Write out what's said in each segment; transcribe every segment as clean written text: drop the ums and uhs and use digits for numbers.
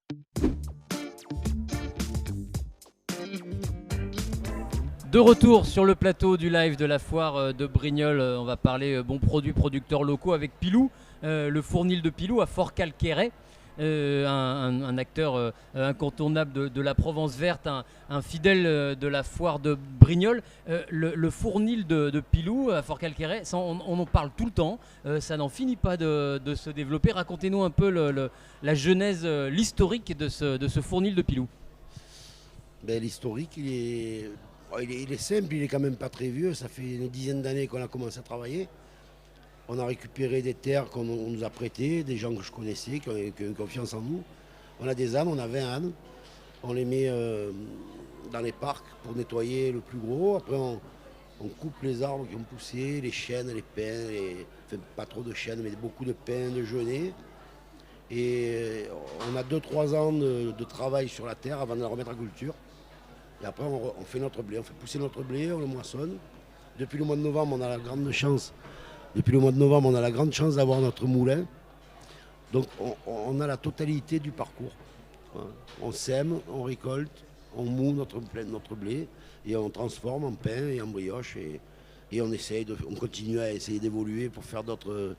De retour sur le plateau du live de la foire de Brignoles, on va parler bons produits producteurs locaux avec Pilou, le fournil de Pilou à Fort-Calquéret, un acteur incontournable de la Provence verte, un fidèle de la foire de Brignoles. Le fournil de Pilou à Fort-Calquéret, on en parle tout le temps, ça n'en finit pas de se développer. Racontez-nous un peu la genèse, l'historique de ce fournil de Pilou. Ben, l'historique, il est simple, il est quand même pas très vieux. Ça fait une dizaine d'années qu'on a commencé à travailler. On a récupéré des terres qu'on nous a prêtées, des gens que je connaissais, qui ont eu confiance en nous. On a des ânes, on a 20 ânes. On les met dans les parcs pour nettoyer le plus gros. Après, on coupe les arbres qui ont poussé, les chênes, les pins, enfin, pas trop de chênes, mais beaucoup de pins, de genêts. Et on a 2-3 ans de travail sur la terre avant de la remettre en culture. Et après, on fait notre blé, on fait pousser notre blé, on le moissonne. Depuis le mois de novembre, on a la grande chance. D'avoir notre moulin. Donc, on a la totalité du parcours. On sème, on récolte, on moue notre blé et on transforme en pain et en brioche. Et on continue à essayer d'évoluer pour faire d'autres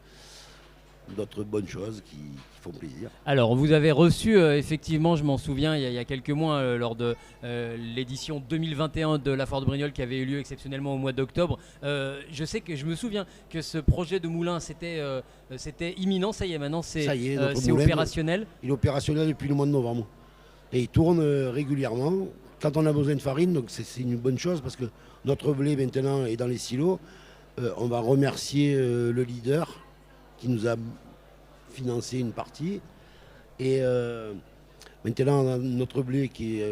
bonnes choses qui font plaisir. Alors, vous avez reçu, effectivement, je m'en souviens, il y a quelques mois, lors de l'édition 2021 de la Foire de Brignoles qui avait eu lieu exceptionnellement au mois d'octobre. Je me souviens que ce projet de moulin, c'était imminent. Ça y est, maintenant, c'est opérationnel. Il est opérationnel depuis le mois de novembre. Et il tourne régulièrement. Quand on a besoin de farine, donc c'est une bonne chose parce que notre blé, maintenant, est dans les silos. On va remercier le leader qui nous a financé une partie. Et maintenant, on a notre blé qui est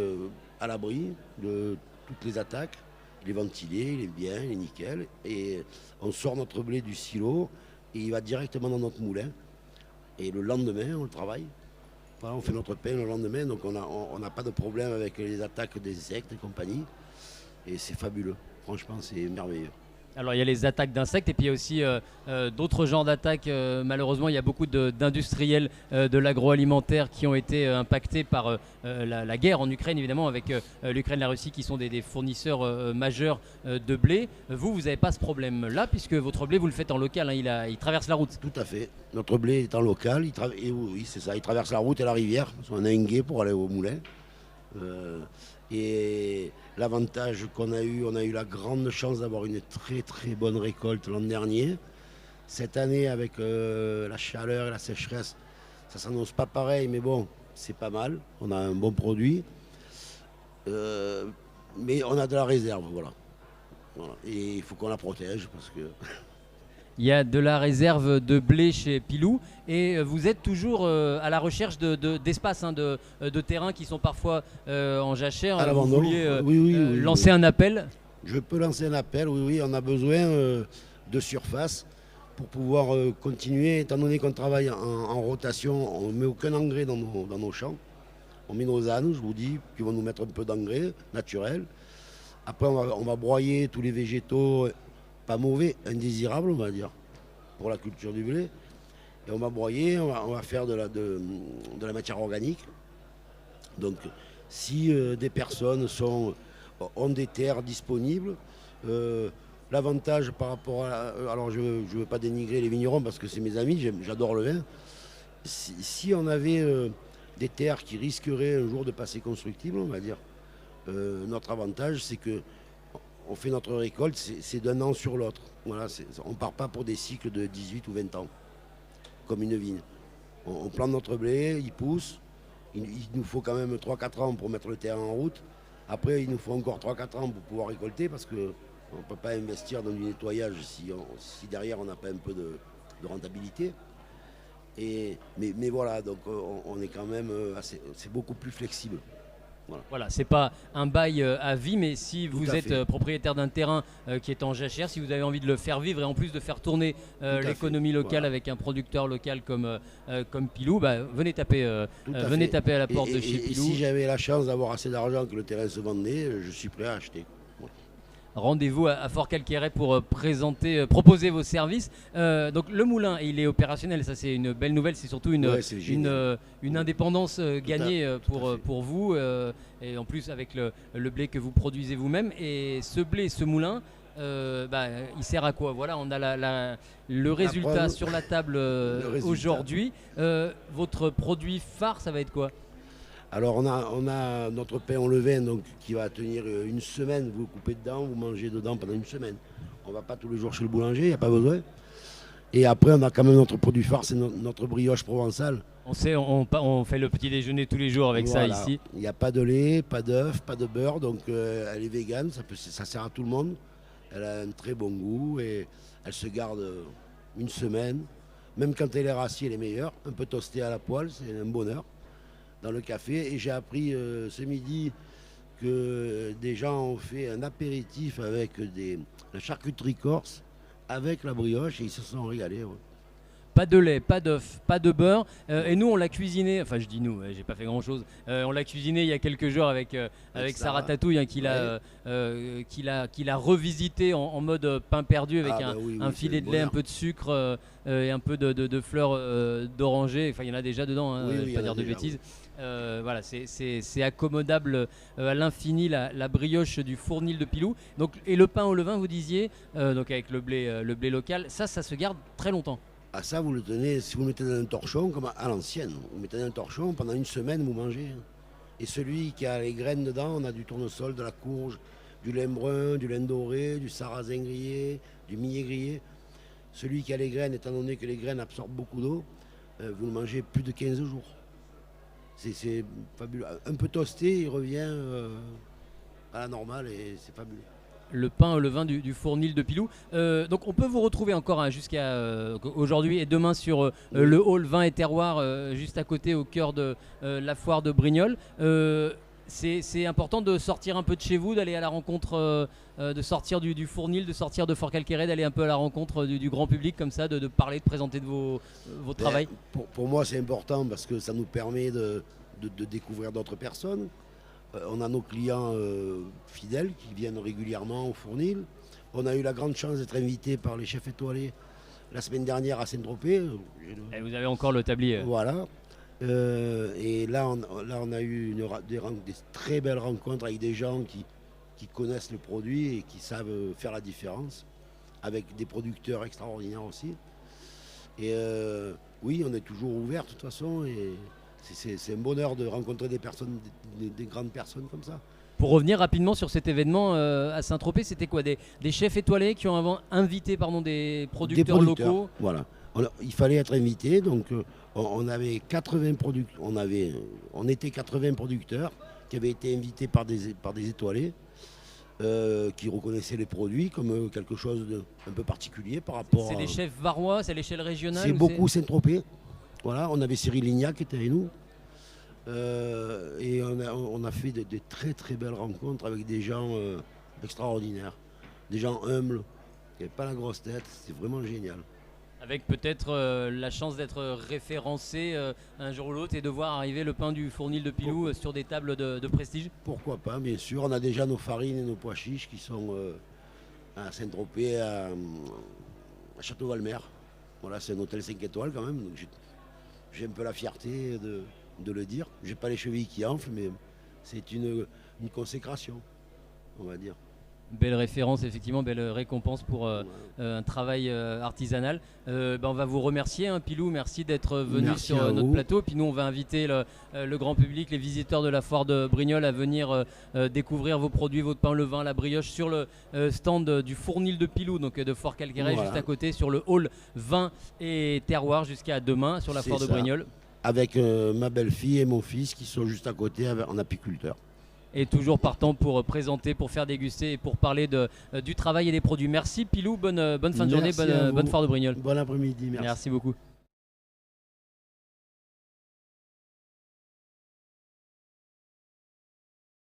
à l'abri de toutes les attaques. Il est ventilé, il est bien, il est nickel. Et on sort notre blé du silo et il va directement dans notre moulin. Et le lendemain, on le travaille. Voilà, on fait notre pain le lendemain, donc on n'a pas de problème avec les attaques des insectes et compagnie. Et c'est fabuleux. Franchement, c'est merveilleux. Alors il y a les attaques d'insectes et puis il y a aussi d'autres genres d'attaques. Malheureusement, il y a beaucoup d'industriels de l'agroalimentaire qui ont été impactés par la guerre en Ukraine, évidemment, avec l'Ukraine et la Russie qui sont des fournisseurs majeurs de blé. Vous n'avez pas ce problème-là puisque votre blé, vous le faites en local, hein, il traverse la route. Tout à fait. Notre blé est en local, oui, c'est ça, il traverse la route et la rivière. On a un gué pour aller au moulin. Et l'avantage qu'on a eu la grande chance d'avoir une très très bonne récolte l'an dernier. Cette année, avec la chaleur et la sécheresse, ça s'annonce pas pareil, mais bon, c'est pas mal. On a un bon produit. Mais on a de la réserve, voilà. Et il faut qu'on la protège parce que... Il y a de la réserve de blé chez Pilou et vous êtes toujours à la recherche d'espaces, de terrains qui sont parfois en jachère. À Vous vouliez oui, lancer un appel? Je peux lancer un appel, oui, on a besoin de surface pour pouvoir continuer, étant donné qu'on travaille en rotation, on ne met aucun engrais dans nos champs. On met nos ânes, je vous dis, qui vont nous mettre un peu d'engrais naturel. Après, on va broyer tous les végétaux, pas mauvais, indésirables, on va dire, pour la culture du blé. Et on va broyer, on va faire de la matière organique. Donc, si des personnes ont des terres disponibles, l'avantage par rapport à... Alors, je ne veux pas dénigrer les vignerons parce que c'est mes amis, j'adore le vin. Si on avait des terres qui risqueraient un jour de passer constructibles, on va dire, notre avantage, c'est que on fait notre récolte, c'est d'un an sur l'autre. Voilà, on ne part pas pour des cycles de 18 ou 20 ans, comme une vigne. On plante notre blé, il pousse. Il nous faut quand même 3-4 ans pour mettre le terrain en route. Après, il nous faut encore 3-4 ans pour pouvoir récolter parce qu'on ne peut pas investir dans du nettoyage si derrière on n'a pas un peu de rentabilité. Mais voilà, donc on est quand même c'est beaucoup plus flexible. Voilà, c'est pas un bail à vie, mais si vous êtes propriétaire d'un terrain qui est en jachère, si vous avez envie de le faire vivre et en plus de faire tourner l'économie locale avec un producteur local comme Pilou, venez taper à la porte de chez Pilou. Et si j'avais la chance d'avoir assez d'argent que le terrain se vendait, je suis prêt à acheter. rendez-vous à Fort Calqueret pour proposer vos services. Donc le moulin, il est opérationnel, ça c'est une belle nouvelle, c'est surtout une indépendance gagnée pour vous, et en plus avec le blé que vous produisez vous-même. Et ce blé, ce moulin, il sert à quoi? Voilà, on a le résultat sur la table aujourd'hui. Votre produit phare, ça va être quoi? Alors on a notre pain au levain donc, qui va tenir une semaine. Vous coupez dedans, vous mangez dedans pendant une semaine. On ne va pas tous les jours chez le boulanger, il n'y a pas besoin. Et après on a quand même notre produit phare, c'est notre brioche provençale. On fait le petit déjeuner tous les jours avec ça ici. Il n'y a pas de lait, pas d'œuf, pas de beurre, donc elle est végane, ça sert à tout le monde. Elle a un très bon goût et elle se garde une semaine. Même quand elle est rassis, elle est meilleure. Un peu toastée à la poêle, c'est un bonheur dans le café. Et j'ai appris ce midi que des gens ont fait un apéritif avec la charcuterie corse avec la brioche et ils se sont régalés. Ouais. Pas de lait, pas d'œuf, pas de beurre. Et nous, on l'a cuisiné, enfin je dis nous, j'ai pas fait grand chose. On l'a cuisiné il y a quelques jours avec Sarah Tatouille, hein, qui l'a revisité en mode pain perdu avec un filet de lait, un peu de sucre et un peu de fleurs d'oranger. Enfin, il y en a déjà dedans, hein, je ne vais pas dire de bêtises. Voilà, c'est accommodable à l'infini, la brioche du Fournil de Pilou. Donc, et le pain au levain, vous disiez, donc avec le blé local, ça se garde très longtemps. Ah ça, vous le tenez, si vous le mettez dans un torchon, comme à l'ancienne, vous mettez dans un torchon, pendant une semaine, vous mangez. Et celui qui a les graines dedans, on a du tournesol, de la courge, du lin brun, du lin doré, du sarrasin grillé, du millet grillé. Celui qui a les graines, étant donné que les graines absorbent beaucoup d'eau, vous le mangez plus de 15 jours. C'est fabuleux. Un peu toasté, il revient à la normale et c'est fabuleux. Le pain au levain du Fournil de Pilou. Donc on peut vous retrouver encore jusqu'à aujourd'hui et demain sur le hall vin et terroir, juste à côté au cœur de la foire de Brignoles. C'est important de sortir un peu de chez vous, d'aller à la rencontre, de sortir du Fournil, de sortir de Fort Calqueret, d'aller un peu à la rencontre du grand public comme ça, de parler, de présenter vos travail. Pour moi c'est important parce que ça nous permet de découvrir d'autres personnes. On a nos clients fidèles qui viennent régulièrement au Fournil. On a eu la grande chance d'être invité par les chefs étoilés la semaine dernière à Saint-Tropez. Et vous avez encore le tablier. Voilà. Et là, on a eu des très belles rencontres avec des gens qui connaissent le produit et qui savent faire la différence, avec des producteurs extraordinaires aussi. Et oui, on est toujours ouvert de toute façon. Et c'est un bonheur de rencontrer des personnes, des grandes personnes comme ça. Pour revenir rapidement sur cet événement à Saint-Tropez, c'était quoi, des chefs étoilés qui ont invité des producteurs locaux? Voilà. Il fallait être invité, donc on avait 80 producteurs, on était 80 producteurs qui avaient été invités par des étoilés qui reconnaissaient les produits comme quelque chose d'un peu particulier par rapport. C'est des chefs varois, c'est à l'échelle régionale? C'est beaucoup Saint-Tropez. Voilà, on avait Cyril Lignac qui était avec nous. Et on a fait de très très belles rencontres avec des gens extraordinaires, des gens humbles, qui n'avaient pas la grosse tête, c'est vraiment génial. Avec peut-être la chance d'être référencé un jour ou l'autre et de voir arriver le pain du Fournil de Pilou sur des tables de prestige? Pourquoi pas, bien sûr. On a déjà nos farines et nos pois chiches qui sont à Saint-Tropez, à Château-Valmer. Voilà, c'est un hôtel 5 étoiles quand même. Donc j'ai un peu la fierté de le dire. J'ai pas les chevilles qui enflent, mais c'est une consécration, on va dire. Belle référence, effectivement, belle récompense pour un travail artisanal. On va vous remercier, hein, Pilou, merci d'être venu sur notre plateau. Puis nous, on va inviter le grand public, les visiteurs de la foire de Brignoles à venir découvrir vos produits, votre pain, le vin, la brioche sur le stand du Fournil de Pilou, donc de Fort Calqueret, juste à côté, sur le hall vin et terroir, jusqu'à demain sur la foire de Brignoles. Avec ma belle-fille et mon fils qui sont juste à côté en apiculteur. Et toujours partant pour présenter, pour faire déguster et pour parler du travail et des produits. Merci Pilou, bonne fin de journée, bonne foire de Brignoles. Bon après-midi, merci. Merci beaucoup.